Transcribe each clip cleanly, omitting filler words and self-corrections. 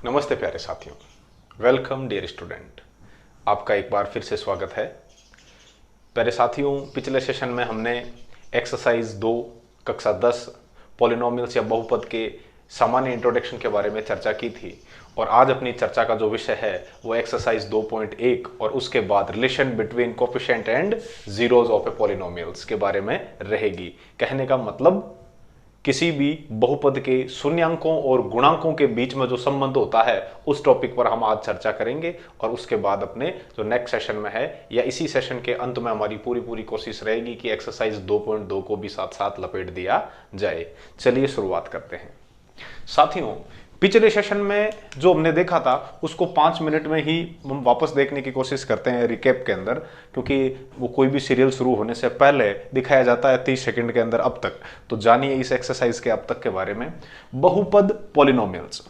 नमस्ते प्यारे साथियों, वेलकम डियर स्टूडेंट। आपका एक बार फिर से स्वागत है। प्यारे साथियों, पिछले सेशन में हमने एक्सरसाइज 2 कक्षा 10 पॉलिनोमियल्स या बहुपद के सामान्य इंट्रोडक्शन के बारे में चर्चा की थी और आज अपनी चर्चा का जो विषय है वो एक्सरसाइज 2.1 और उसके बाद relation between coefficient and zeros of A polynomials के बारे में रहेगी। कहने का मतलब किसी भी बहुपद के शून्यांकों और गुणांकों के बीच में जो संबंध होता है उस टॉपिक पर हम आज चर्चा करेंगे और उसके बाद अपने जो नेक्स्ट सेशन में है या इसी सेशन के अंत में हमारी पूरी कोशिश रहेगी कि एक्सरसाइज 2.2 को भी साथ साथ लपेट दिया जाए। चलिए शुरुआत करते हैं। साथियों, पिछले सेशन में जो हमने देखा था उसको 5 मिनट में ही हम वापस देखने की कोशिश करते हैं रिकैप के अंदर, क्योंकि वो कोई भी सीरियल शुरू होने से पहले दिखाया जाता है 30 सेकंड के अंदर अब तक। तो जानिए इस एक्सरसाइज के अब तक के बारे में। बहुपद पॉलिनोमियल्स,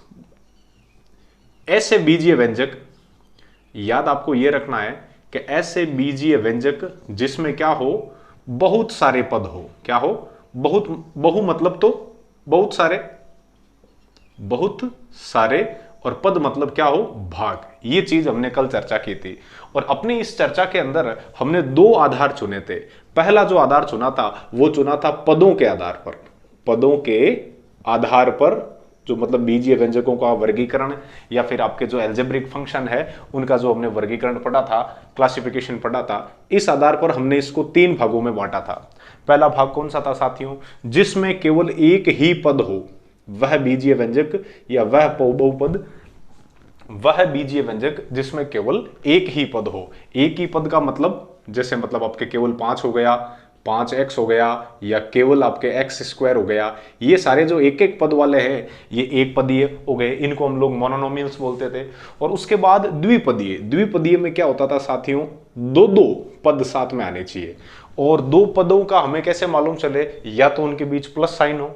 ऐसे बीजीय व्यंजक, याद आपको ये रखना है कि ऐसे बीजीय व्यंजक जिसमें क्या हो, बहुत सारे पद हो। क्या हो? बहु मतलब तो बहुत सारे और पद मतलब क्या हो? भाग। ये चीज हमने कल चर्चा की थी और अपनी इस चर्चा के अंदर हमने 2 आधार चुने थे। पहला जो आधार चुना था वो चुना था पदों के आधार पर। पदों के आधार पर जो मतलब बीजीय व्यंजकों का वर्गीकरण या फिर आपके जो एल्जेब्रिक फंक्शन है उनका जो हमने वर्गीकरण पढ़ा था, क्लासिफिकेशन पढ़ा था, इस आधार पर हमने इसको 3 भागों में बांटा था। पहला भाग कौन सा था साथियों? जिसमें केवल एक ही पद हो, वह बीजीय व्यंजक या वह बहुपद, वह बीजीय व्यंजक जिसमें केवल एक ही पद हो। एक ही पद का मतलब जैसे मतलब आपके केवल 5 हो गया, 5x हो गया, या केवल आपके x² हो गया। ये सारे जो एक एक पद वाले हैं ये एक पदीय हो गए, इनको हम लोग मोनोनोमियल्स बोलते थे। और उसके बाद द्विपदीय। द्विपदीय में क्या होता था साथियों? 2 पद साथ में आने चाहिए। और 2 पदों का हमें कैसे मालूम चले? या तो उनके बीच प्लस साइन हो,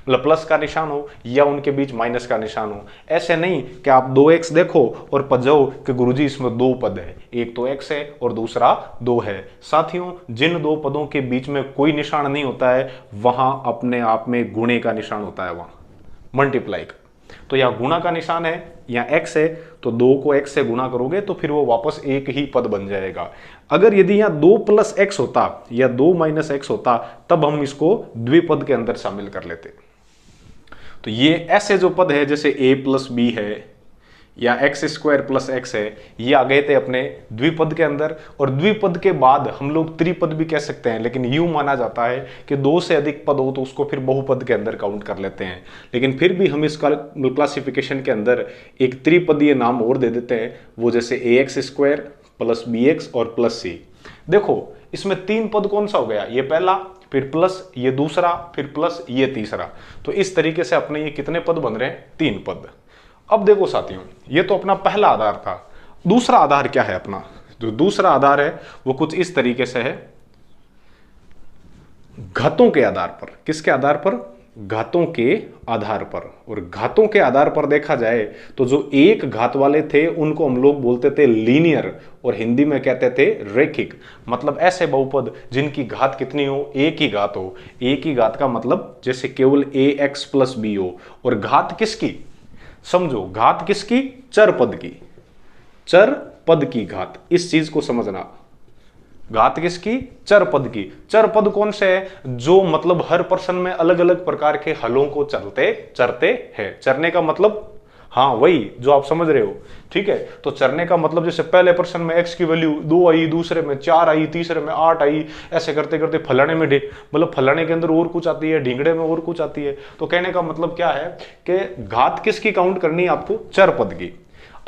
मतलब प्लस का निशान हो, या उनके बीच माइनस का निशान हो। ऐसे नहीं कि आप 2x देखो और पजाओ कि गुरुजी इसमें 2 पद है, एक तो x है और दूसरा 2 है। साथियों, जिन 2 पदों के बीच में कोई निशान नहीं होता है वहां अपने आप में गुणे का निशान होता है, वहां मल्टीप्लाई का। तो यहाँ गुणा का निशान है, यहाँ x है, तो 2 को x से गुणा करोगे तो फिर वो वापस एक ही पद बन जाएगा। अगर यदि यहाँ 2 + x होता या 2 - x होता तब हम इसको द्विपद के अंदर शामिल कर लेते। तो ये ऐसे जो पद है जैसे a + b है या x² + x है, ये आ गए थे अपने द्विपद के अंदर। और द्विपद के बाद हम लोग त्रिपद भी कह सकते हैं, लेकिन यूं माना जाता है कि 2 से अधिक पद हो तो उसको फिर बहुपद के अंदर काउंट कर लेते हैं। लेकिन फिर भी हम इस क्लासिफिकेशन के अंदर एक त्रिपदीय नाम और दे देते हैं, वो जैसे ax² + bx और +c। देखो इसमें 3 पद कौन सा हो गया? ये पहला, फिर प्लस ये दूसरा, फिर प्लस ये तीसरा। तो इस तरीके से अपने ये कितने पद बन रहे हैं? 3 पद। अब देखो साथियों, ये तो अपना पहला आधार था। दूसरा आधार क्या है अपना? जो दूसरा आधार है वो कुछ इस तरीके से है, घातों के आधार पर। किसके आधार पर? घातों के आधार पर। और घातों के आधार पर देखा जाए तो जो एक घात वाले थे उनको हम लोग बोलते थे लीनियर और हिंदी में कहते थे रैखिक। मतलब ऐसे बहुपद जिनकी घात कितनी हो? एक ही घात हो। एक ही घात का मतलब जैसे केवल ax + b हो। और घात किसकी? समझो, घात किसकी? चर पद की। चर पद की घात, इस चीज को समझना। घात किसकी? चर पद की। चर पद कौन से है? जो मतलब हर पर्सन में अलग अलग प्रकार के हलों को चरते हैं। चरने का मतलब, हाँ वही जो आप समझ रहे हो, ठीक है। तो चरने का मतलब जैसे पहले पर्सन में x की वैल्यू 2 आई, दूसरे में 4 आई, तीसरे में 8 आई, ऐसे करते करते फलाने में मतलब फलाने के अंदर और कुछ आती है, ढींगड़े में और कुछ आती है। तो कहने का मतलब क्या है कि घात किसकी काउंट करनी है आपको? चर पद की।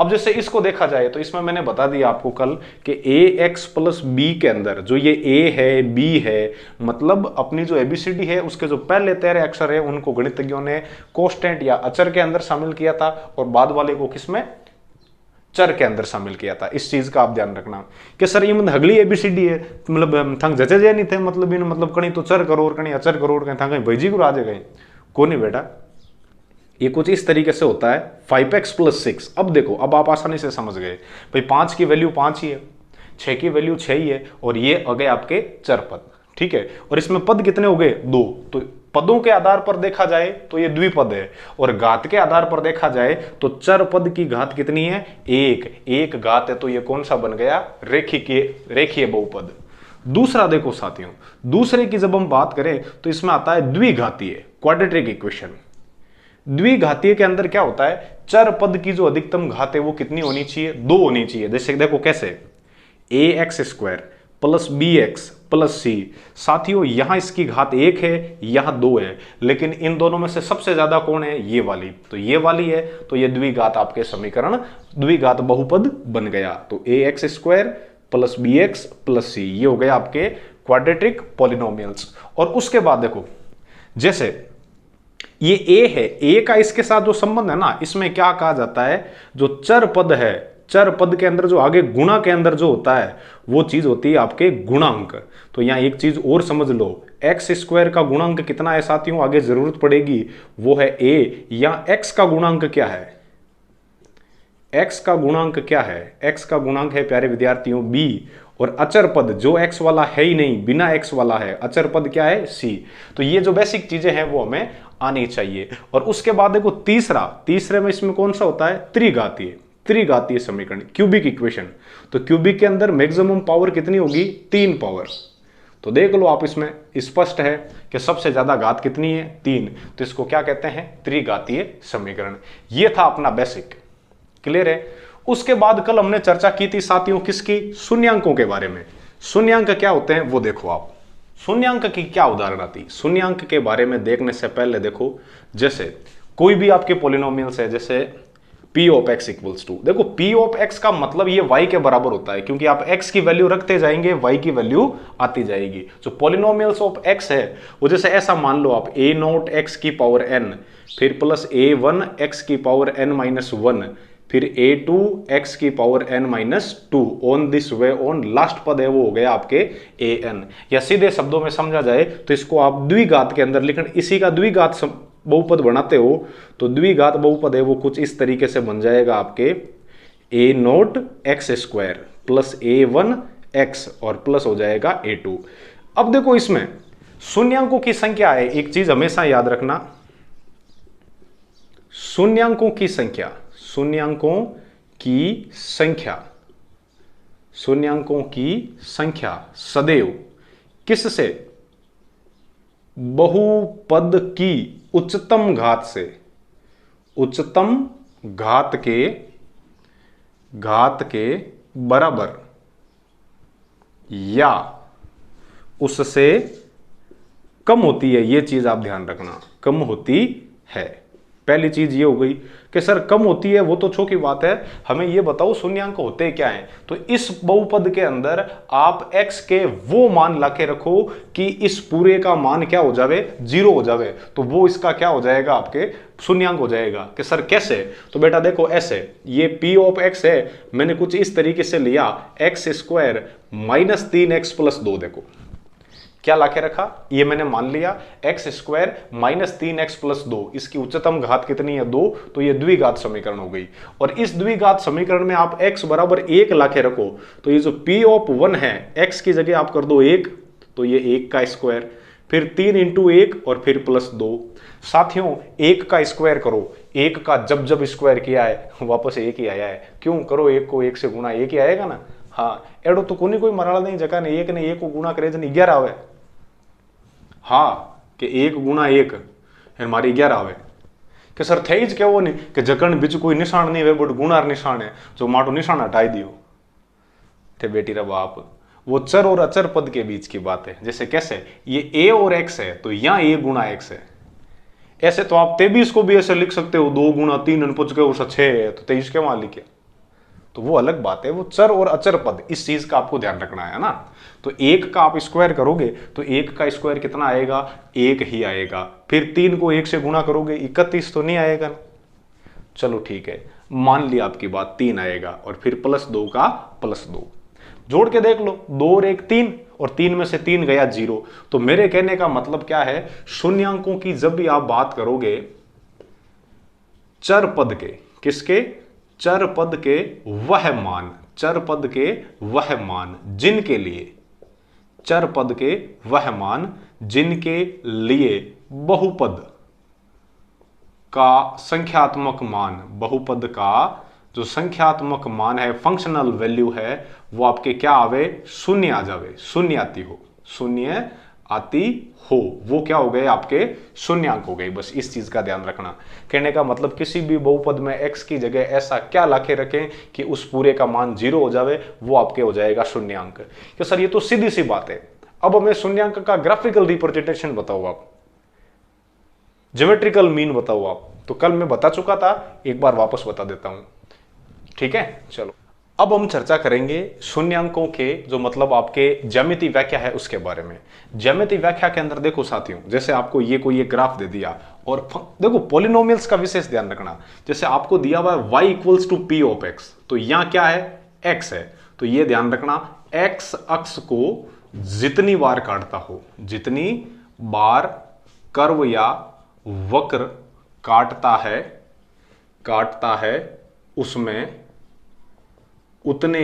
अब जैसे इसको देखा जाए तो इसमें मैंने बता दिया आपको कल कि ax + b के अंदर जो ये a है, b है, मतलब अपनी जो ABCD है उसके जो पहले 13 अक्षर है उनको गणितज्ञों ने कांस्टेंट या अचर के अंदर शामिल किया था और बाद वाले को किसमें? चर के अंदर शामिल किया था। इस चीज का आप ध्यान रखना कि सर ये मतलब अगली ABCD है, मतलब थंग जचे जे नहीं थे, मतलब इन मतलब कहीं तो चर करो और कहीं अचर करो और कहीं कहीं भैजी को आ जाए को नहीं बेटा। ये कुछ इस तरीके से होता है 5x + 6। अब देखो, अब आप आसानी से समझ गए भाई 5 की वैल्यू 5 ही है, 6 की वैल्यू 6 ही है और ये आ गए आपके चर पद, ठीक है। और इसमें पद कितने हो गए? 2। तो पदों के आधार पर देखा जाए तो ये द्विपद है, और घात के आधार पर देखा जाए तो चर पद की घात कितनी है, एक घात है, तो ये कौन सा बन गया, रेखीय बहुपद। दूसरा देखो साथियों, दूसरे की जब हम बात करें तो इसमें आता है द्विघातीय, क्वाड्रेटिक इक्वेशन। द्विघातीय के अंदर क्या होता है, चर पद की जो अधिकतम घात है वो कितनी होनी चाहिए, 2 होनी चाहिए। जैसे देखो कैसे, ax² plus bx plus c। साथियों यहां इसकी घात 1 है, यहां 2 है, लेकिन इन दोनों में से सबसे ज्यादा कौन है, ये वाली, तो ये वाली है, तो ये द्विघात आपके समीकरण द्विघात बहुपद बन गया। तो ax² plus bx plus c, ये हो गया आपके क्वाड्रेटिक पॉलिनोमियल्स। और उसके बाद देखो, जैसे ये a है, a का इसके साथ जो संबंध है ना, इसमें क्या कहा जाता है, जो चर पद है, चर पद के अंदर जो आगे गुणा के अंदर जो होता है वो चीज होती है आपके गुणांक। तो यहां एक चीज और समझ लो, x² का गुणांक कितना है साथियों, आगे जरूरत पड़ेगी, वो है a। या x का गुणांक क्या है, x का गुणांक क्या है, x का गुणांक है प्यारे विद्यार्थियों b। और अचर पद जो x वाला है ही नहीं, बिना x वाला है, अचर पद क्या है, c। तो ये जो बेसिक चीजें हैं वो हमें आनी चाहिए। और उसके बाद देखो तीसरे में इसमें कौन सा होता है, त्रिघातीय समीकरण, क्यूबिक इक्वेशन। तो क्यूबिक के अंदर मैक्सिमम पावर कितनी होगी, 3 पावर। तो देख लो आप, इसमें स्पष्ट है कि सबसे ज्यादा घात कितनी है, 3। तो इसको क्या कहते हैं, त्रिघातीय समीकरण। ये था अपना बेसिक, क्लियर है। उसके बाद कल हमने चर्चा की थी साथियों किसकी, शून्यांकों के बारे में। शून्यांक क्या होते हैं वो देखो आप, शून्यांक की क्या उदाहरण आती। शून्यांक के बारे में देखने से पहले देखो, जैसे कोई भी आपके पॉलिनोमियल्स है, जैसे p of x equals to, देखो p ऑफ x का मतलब ये y के बराबर होता है, क्योंकि आप x की वैल्यू रखते जाएंगे y की वैल्यू आती जाएगी। जो पॉलिनोमियल्स ऑफ x है वो जैसे ऐसा मान लो आप a0 x की पावर n, फिर प्लस a1 x की पावर n-1, फिर a2 x की power n-2, on this way on, last पद है वो हो गया आपके an। या सीधे शब्दों में समझा जाए तो इसको आप द्विघात के अंदर लिखना, इसी का द्विघात बहुपद बनाते हो तो द्विघात बहुपद है वो कुछ इस तरीके से बन जाएगा आपके a0 x² plus a1 x और प्लस हो जाएगा a2। अब देखो इसमें शून्यांकों की संख्या है, एक चीज हमेशा याद रखना, शून्यांकों की संख्या सदैव किससे, बहुपद की उच्चतम घात से, उच्चतम घात के बराबर या उससे कम होती है। ये चीज आप ध्यान रखना, कम होती है। पहली चीज ये हो गई कि सर कम होती है, वो तो छोटी बात है, हमें ये बताओ शून्यांक होते क्या हैं। तो इस बहुपद के अंदर आप x के वो मान लाके रखो कि इस पूरे का मान क्या हो जावे, 0 हो जावे, तो वो इसका क्या हो जाएगा, आपके शून्यांक हो जाएगा। कि सर कैसे, तो बेटा देखो ऐसे, ये p ऑफ x है, मैंने कुछ इस तरीके से लिया, x² माइनस 3x प्लस 2, देखो क्या लाके रखा, ये मैंने मान लिया x² माइनस 3x प्लस 2, इसकी उच्चतम घात कितनी है, 2, तो ये द्विघात समीकरण हो गई। और इस द्विघात समीकरण में आप x बराबर 1 लाके रखो, तो ये जो p ऑफ 1 है, x की जगह आप कर दो 1, तो ये 1 का स्क्वायर, फिर 3 इंटू 1 और फिर प्लस 2। साथियों 1 का स्क्वायर करो, 1 का जब स्क्वायर किया है वापस 1 ही आया है, क्यों करो 1 को 1 से गुणा, 1 ही आएगा ना। हाँ एडो तो कोई मराड़ा नहीं जगह ने 1 ने 1 को गुणा करे जन 11 आवे। हाँ कि 1 गुणा 1 हमारी 11 आवे। कि सर थे ज केवो नहीं कि जकन बीच कोई निशान नहीं वे बट गुणार निशान है, जो माटो निशान हटाई दियो थे बेटी रा बाप। वो चर और अचर पद के बीच की बात है। जैसे कैसे, ये a और x है तो यहाँ a गुणा x है, ऐसे तो आप 23 को भी ऐसे लिख सकते हो, 2 गुणा 3 अनपुच के उस 6 है तो 23 के वहां लिखे, तो वो अलग बात है। वो चर और अचर पद, इस चीज का आपको ध्यान रखना है ना। तो 1 का आप स्क्वायर करोगे तो 1 का स्क्वायर कितना आएगा, 1 ही आएगा। फिर 3 को 1 से गुणा करोगे 31 तो नहीं आएगा ना। चलो ठीक है, मान लिया आपकी बात, 3 आएगा और फिर प्लस 2 का प्लस 2, जोड़ के देख लो, 2 और 1 3, और 3 में से 3 गया 0। तो मेरे कहने का मतलब क्या है, शून्यांकों की जब भी आप बात करोगे चर पद के, किसके, चर पद के वह मान, चर पद के वह मान जिनके लिए, चर पद के वह मान जिनके लिए बहुपद का संख्यात्मक मान, बहुपद का जो संख्यात्मक मान है, फंक्शनल वैल्यू है, वो आपके क्या आवे, शून्य आ जावे, शून्य आती हो, शून्य आती हो, वो क्या हो गए आपके शून्यांक हो गए। बस इस चीज का ध्यान रखना। कहने का मतलब किसी भी बहुपद में x की जगह ऐसा क्या लाके रखें कि उस पूरे का मान 0 हो जावे, वो आपके हो जाएगा शून्यांक। कि सर ये तो सीधी सी बात है। अब हमें शून्यांक का ग्राफिकल रिप्रेजेंटेशन बताओ आप, ज्योमेट्रिकल मीन बताओ आप। तो कल मैं बता चुका था, एक बार वापस बता देता हूं, ठीक है। चलो अब हम चर्चा करेंगे शून्यांकों के जो मतलब आपके ज्यामितीय व्याख्या है उसके बारे में। ज्यामितीय व्याख्या के अंदर देखो साथियों, जैसे आपको ये कोई एक ग्राफ दे दिया और देखो पॉलिनोमियल्स का विशेष ध्यान रखना। जैसे आपको दिया हुआ है y equals to P of X, तो यहां क्या है, x है, तो ये ध्यान रखना x अक्ष को जितनी बार काटता हो, जितनी बार कर्व या वक्र काटता है उसमें उतने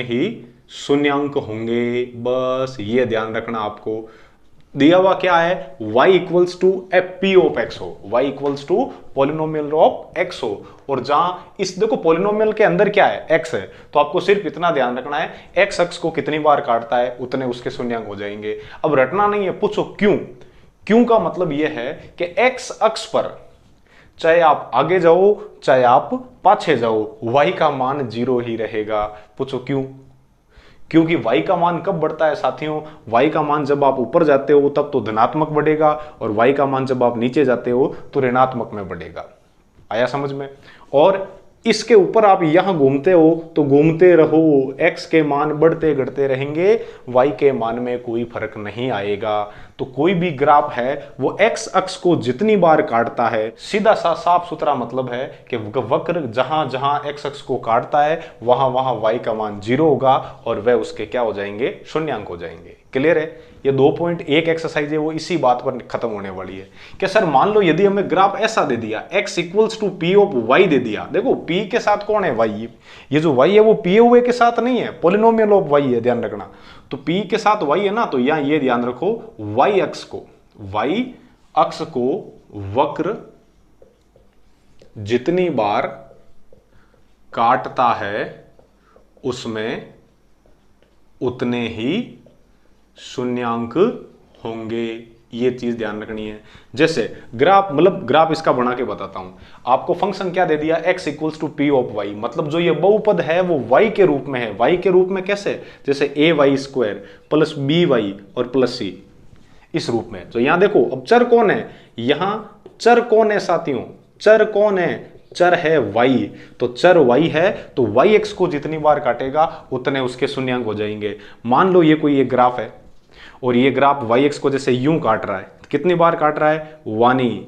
ही शून्यांक होंगे। बस ये ध्यान रखना। आपको दिया हुआ क्या है, y equals to P of X हो, y equals to polynomial of x हो, और जहां इस देखो पॉलिनोमियल के अंदर क्या है, x है, तो आपको सिर्फ इतना ध्यान रखना है x अक्ष को कितनी बार काटता है उतने उसके शून्यांक हो जाएंगे। अब रटना नहीं है, पूछो क्यों। क्यों का मतलब यह है कि x अक्ष पर चाहे आप आगे जाओ चाहे आप पाछे जाओ, y का मान 0 ही रहेगा। पूछो क्यों। क्योंकि y का मान कब बढ़ता है साथियों, y का मान जब आप ऊपर जाते हो तब तो धनात्मक बढ़ेगा, और y का मान जब आप नीचे जाते हो तो ऋणात्मक में बढ़ेगा। आया समझ में। और इसके ऊपर आप यहां घूमते हो तो घूमते रहो, x के मान बढ़ते घटते रहेंगे, y के मान में कोई फर्क नहीं आएगा। तो कोई भी ग्राफ है वो x अक्ष को जितनी बार काटता है, सीधा सा साफ सुथरा मतलब है कि वक्र जहां जहां x अक्ष को काटता है वहां वहां y का मान 0 होगा और वह उसके क्या हो जाएंगे, शून्यांक हो जाएंगे। क्लियर है। ये 2.1 एक्सरसाइज है वो इसी बात पर खत्म होने वाली है। क्या सर मान लो यदि हमें ग्राफ ऐसा दे दिया, x equals to P of y दे दिया, देखो p के साथ कौन है, y, ये जो y है वो p हुए के साथ नहीं है, पॉलिनोमियल ऑफ y है, ध्यान रखना। तो p के साथ y है ना, तो यहां ये ध्यान रखो y अक्ष को वक्र जितनी बार काटता है उसमें उतने ही शून्यांक होंगे। ये चीज ध्यान रखनी है। जैसे ग्राफ मतलब ग्राफ इसका बना के बताता हूं आपको। फंक्शन क्या दे दिया, x equals to P of Y, मतलब जो ये बहुपद है वो y के रूप में है। y के रूप में कैसे, जैसे A Y square plus B Y और प्लस सी, इस रूप में। तो यहां देखो अब चर कौन है, यहां चर कौन है साथियों, चर कौन है, चर है y। तो चर y है तो y x को जितनी बार काटेगा उतने उसके शून्यांक हो जाएंगे। मान लो ये कोई एक ग्राफ है और ये ग्राफ y x को जैसे यूं काट रहा है, कितनी बार काट रहा है, 1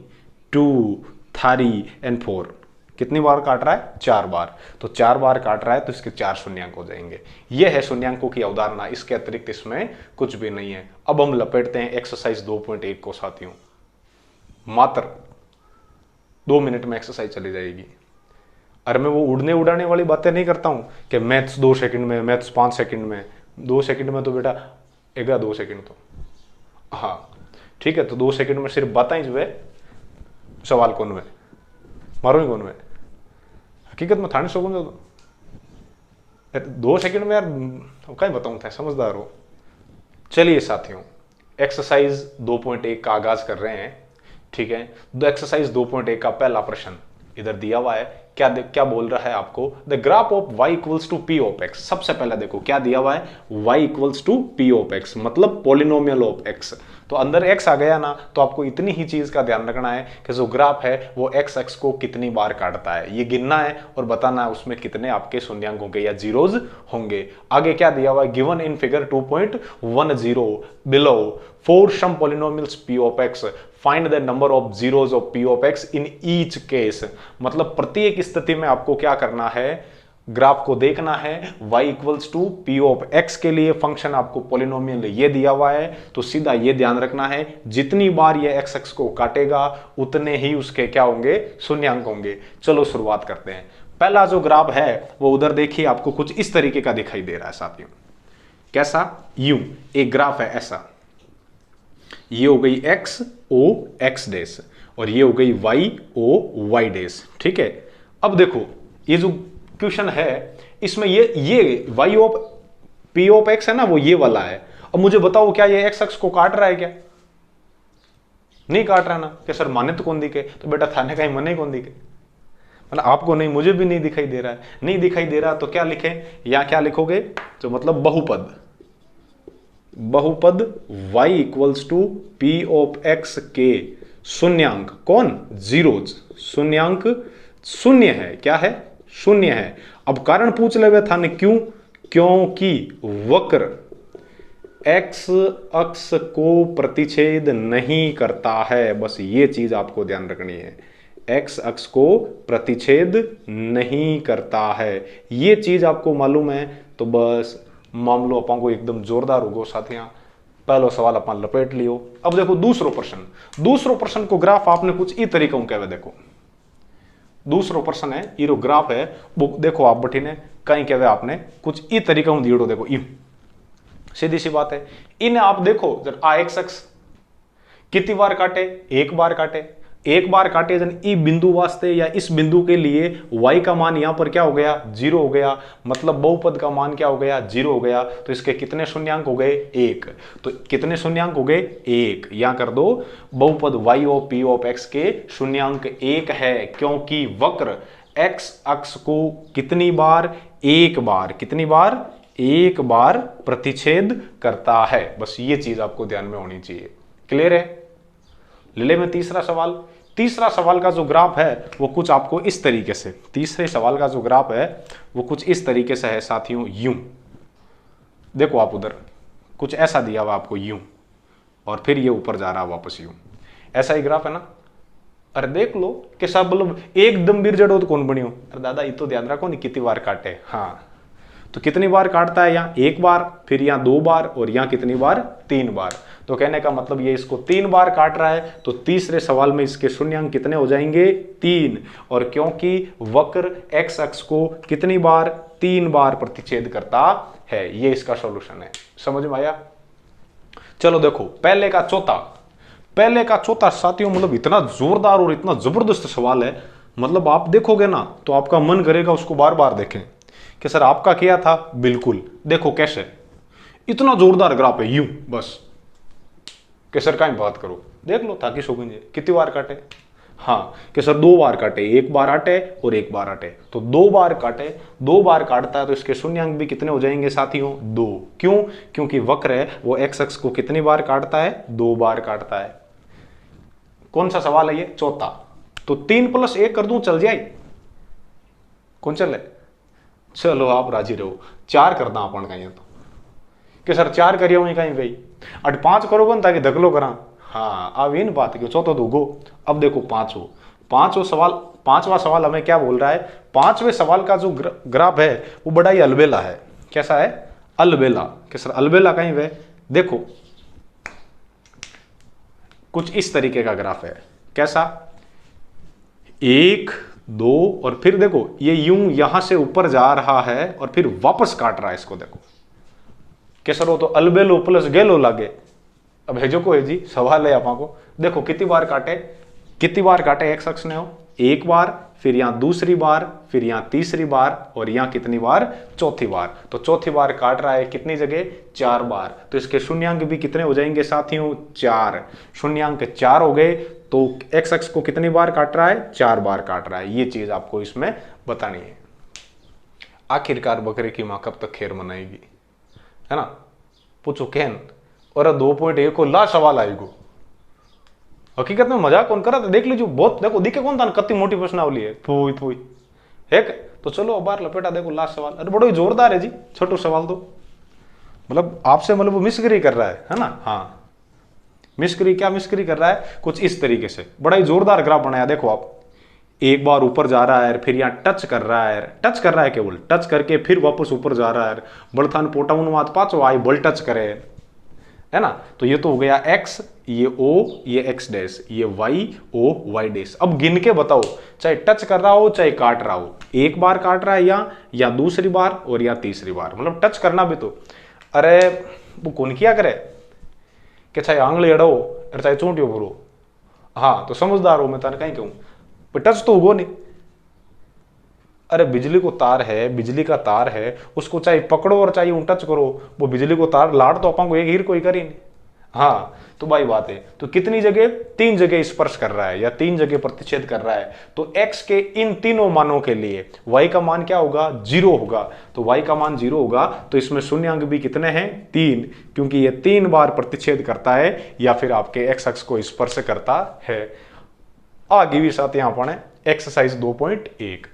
2 3 एंड 4, कितनी बार काट रहा है, 4 बार। तो 4 बार काट रहा है तो इसके 4 शून्यांक हो जाएंगे। यह है शून्यांकों की अवधारणा, इसके अतिरिक्त इसमें कुछ भी नहीं है। अब हम लपेटते हैं एक्सरसाइज 2.1 को साथियों। मात्र 2 मिनट में एक्सरसाइज चली जाएगी। अरे मैं वो उड़ने उड़ाने वाली बातें नहीं करता हूं कि मैथ्स 2 सेकंड में, मैथ्स 5 सेकंड में। 2 सेकंड में तो बेटा एगा 2 सेकंड तो हाँ ठीक है। तो 2 सेकंड में सिर्फ बताएं जो है सवाल कौन में मारो ही कौन में, हकीकत में थाने सो 2 सेकंड में यार क्या बताऊं था, समझदार हो। चलिए साथियों एक्सरसाइज 2.1 का आगाज कर रहे हैं, ठीक है। तो एक्सरसाइज 2.1 का पहला प्रश्न इधर दिया हुआ है। क्या बोल रहा है आपको, the graph of y equals to P of X. सबसे पहले देखो क्या दिया हुआ है, y equals to P of X, मतलब पॉलिनोमियल ऑफ x। तो अंदर x आ गया ना, तो आपको इतनी ही चीज का ध्यान रखना है कि जो ग्राफ है वो x अक्ष को कितनी बार काटता है, ये गिनना है और बताना है उसमें कितने आपके शून्यांक होंगे या जीरोज होंगे। आगे क्या दिया हुआ है, given in figure 2.10 below for some polynomials p of x find the number of zeros of p of x in each case। मतलब प्रत्येक स्थिति में आपको क्या करना है, ग्राफ को देखना है। y equals to P of x के लिए फंक्शन आपको पॉलिनोमियल ये दिया हुआ है, तो सीधा ये ध्यान रखना है जितनी बार ये x अक्ष को काटेगा उतने ही उसके क्या होंगे, शून्यांक होंगे। चलो शुरुआत करते हैं। पहला जो ग्राफ है वो उधर देखिए आपको कुछ इस तरीके का दिखाई दे रहा है साथियों। कैसा, यूं एक ग्राफ है ऐसा, ये हो गई एक्स ओ एक्स डैश और ये हो गई वाई ओ वाई डैश। ठीक है, अब देखो ये जो क्वेश्चन है इसमें ये Y of P of X है ना, वो ये वाला है। अब मुझे बताओ क्या ये एक्स अक्ष को काट रहा है क्या? नहीं काट रहा ना। क्या सर माने तो कौन दिखे? तो बेटा थाने का ही मन ही कौन दिखे, मतलब आपको नहीं, मुझे भी नहीं दिखाई दे रहा है। नहीं दिखाई दे रहा तो क्या लिखे, या क्या लिखोगे, तो मतलब बहुपद, बहुपद y equals to P of X के शून्यांक कौन, जीरोज, शून्यांक शून्य है। क्या है? शून्य है। अब कारण पूछ ले था ने, क्यों? क्योंकि वक्र x अक्ष को प्रतिच्छेद नहीं करता है। बस ये चीज आपको ध्यान रखनी है, x अक्ष को प्रतिच्छेद नहीं करता है। ये चीज आपको मालूम है तो बस मामलो अपन को एकदम जोरदार होगो साथियां। पहलो सवाल अपन लपेट लियो। अब देखो दूसरो प्रश्न, दूसरो प्रश्न को ग्राफ आपने कुछ ई तरीका कहवे। देखो दूसरो प्रश्न है, ये ग्राफ है वो देखो आप बठी ने कहीं कहवे आपने कुछ ई तरीका दियो। देखो यू सीधी सी बात है, इन्हें आप देखो जब आ एक्स अक्ष कितनी बार काटे, एक बार काटे, एक बार काटे जन ई बिंदु वास्ते या इस बिंदु के लिए y का मान यहां पर क्या हो गया, 0 हो गया। मतलब बहुपद का मान क्या हो गया, 0 हो गया। तो इसके कितने शून्यांक हो गए, 1। तो कितने शून्यांक हो गए, 1। यहां कर दो बहुपद y of p of x के शून्यांक 1 है, क्योंकि वक्र x अक्ष को कितनी बार, एक बार, कितनी बार, एक बार प्रतिच्छेद करता है। बस ये चीज आपको ध्यान में होनी चाहिए। क्लियर है? ले में तीसरा सवाल। तीसरा सवाल का जो ग्राफ है वो कुछ आपको इस तरीके से, तीसरे सवाल का जो ग्राफ है वो कुछ इस तरीके से है साथियों, यूं देखो आप, उधर कुछ ऐसा दिया हुआ आपको यूं, और फिर ये ऊपर जा रहा वापस यूं, ऐसा ही ग्राफ है ना। अरे देख लो कि सब मतलब एकदम बिरजड़ो तो कौन बनियो। अरे दादा ये तो ध्यान रखो नहीं कितनी बार काटे। हाँ तो कितनी बार काटता है, यहाँ एक बार, फिर यहाँ 2 बार, और यहाँ कितनी बार, 3 बार। तो कहने का मतलब ये इसको 3 बार काट रहा है। तो तीसरे सवाल में इसके शून्यांक कितने हो जाएंगे, 3। और क्योंकि वक्र x अक्ष को कितनी बार, 3 बार प्रतिच्छेद करता है, ये इसका सॉल्यूशन है। समझ में आया? चलो देखो पहले का चौथा, पहले का चौथा साथियों मतलब इतना जोरदार और इतना जबरदस्त सवाल है, मतलब आप देखोगे ना तो आपका मन करेगा उसको बार बार देखें कि सर आपका क्या था। बिल्कुल देखो कैसे, इतना जोरदार ग्राफ है यूं, बस कि सर का बात करो, देख लो ताकि शोभन जी कितनी बार काटे। हाँ कि सर 2 बार काटे, एक बार आटे और एक बार आटे। तो 2 बार काटे, 2 बार काटता है तो इसके शून्यांक भी कितने हो जाएंगे साथियों, 2। क्यों? क्योंकि वक्र है वो x अक्ष को कितनी बार काटता है, 2 बार काटता है। कौन सा सवाल है ये, चौथा। तो 3 + 1 कर दूं चल जाए, कौन चले? चलो आप राजी रहो, 4 करना अपन कहीं तो कि सर 4 करिए वहीं कहीं गई, 5 करोगे ना ताकि धकलो करा। हाँ अब इन बात की चौथा दूगो। अब देखो पांचवा सवाल, पांचवा सवाल हमें क्या बोल रहा है, पांचवें सवाल का जो ग्राफ है वो बड़ा ही अलबेला है। कैसा है, अलबेला। कि सर अलबेला कहीं वे, देखो कुछ इस तरीके का ग्राफ है। कैसा, 1 2 और फिर देखो ये यूं यहां से ऊपर जा रहा है और फिर वापस काट रहा है इसको। देखो कैसर वो तो अलबेलो प्लस गेलो लागे। अब है जो को है जी सवाल है आपा को, देखो कितनी बार काटे, कितनी बार काटे एक्स अक्ष ने हो, एक बार, फिर यहां दूसरी बार, फिर यहां तीसरी बार, और यहां कितनी बार, चौथी बार। तो चौथी बार काट रहा है कितनी जगह, 4 बार। तो इसके शून्यांक भी कितने हो जाएंगे साथियों, 4। शून्यांक 4 हो गए तो एक्स अक्ष को कितनी बार काट रहा है, 4 बार काट रहा है। ये चीज आपको इसमें बतानी है। आखिरकार बकरे की मां कब तक खैर मनाएगी, है ना, पूछो कहन। और 2.1 को ला सवाल आएगो, हकीकत में मजाक कौन करा था, देख लीजिए बहुत, देखो दिखे कौन था कत्ती मोटी प्रश्नावली है, थोई थोई है। तो चलो बार लपेटा, देखो लास्ट सवाल। अरे बड़ो ही जोरदार है जी, छोटो सवाल तो मतलब आपसे मतलब वो मिस्क्री कर रहा है ना। हाँ मिस्क्री, क्या मिस्क्री कर रहा है, कुछ इस तरीके से बड़ा ही जोरदार ग्राफ बनाया। देखो आप, एक बार ऊपर जा रहा है, फिर यहाँ टच कर रहा है, टच कर रहा है, केवल टच करके फिर वापस ऊपर जा रहा है। बड़थान पोटाउन मात पाचो आई बल टच करे, है ना। तो ये तो हो गया x, ये o, ये x डैश, ये y o y डैश। अब गिन के बताओ, चाहे टच कर रहा हो चाहे काट रहा हो, एक बार काट रहा है या दूसरी बार और या तीसरी बार, मतलब टच करना भी तो। अरे वो कौन किया करे कि चाहे आंगली अड़ो और चाहे चोटियो भरो, हाँ तो समझदार हो, मैं तने कहीं कहूं पर टच तो होगो नहीं। अरे बिजली को तार है, बिजली का तार है, उसको चाहे पकड़ो और चाहे टच करो, वो बिजली को तार लाड़ तो अपन को एक हीर कोई करी नहीं। हाँ तो भाई बात है, तो कितनी जगह, 3 जगह स्पर्श कर रहा है या 3 जगह प्रतिच्छेद कर रहा है, तो x के इन तीनों मानों के लिए y का मान क्या होगा, 0 होगा। तो y का मान 0 होगा तो इसमें शून्यांक भी कितने हैं, 3, क्योंकि ये 3 बार प्रतिच्छेद करता है या फिर आपके x अक्ष को स्पर्श करता है। आगे भी साथ यहां पर एक्सरसाइज 2.1।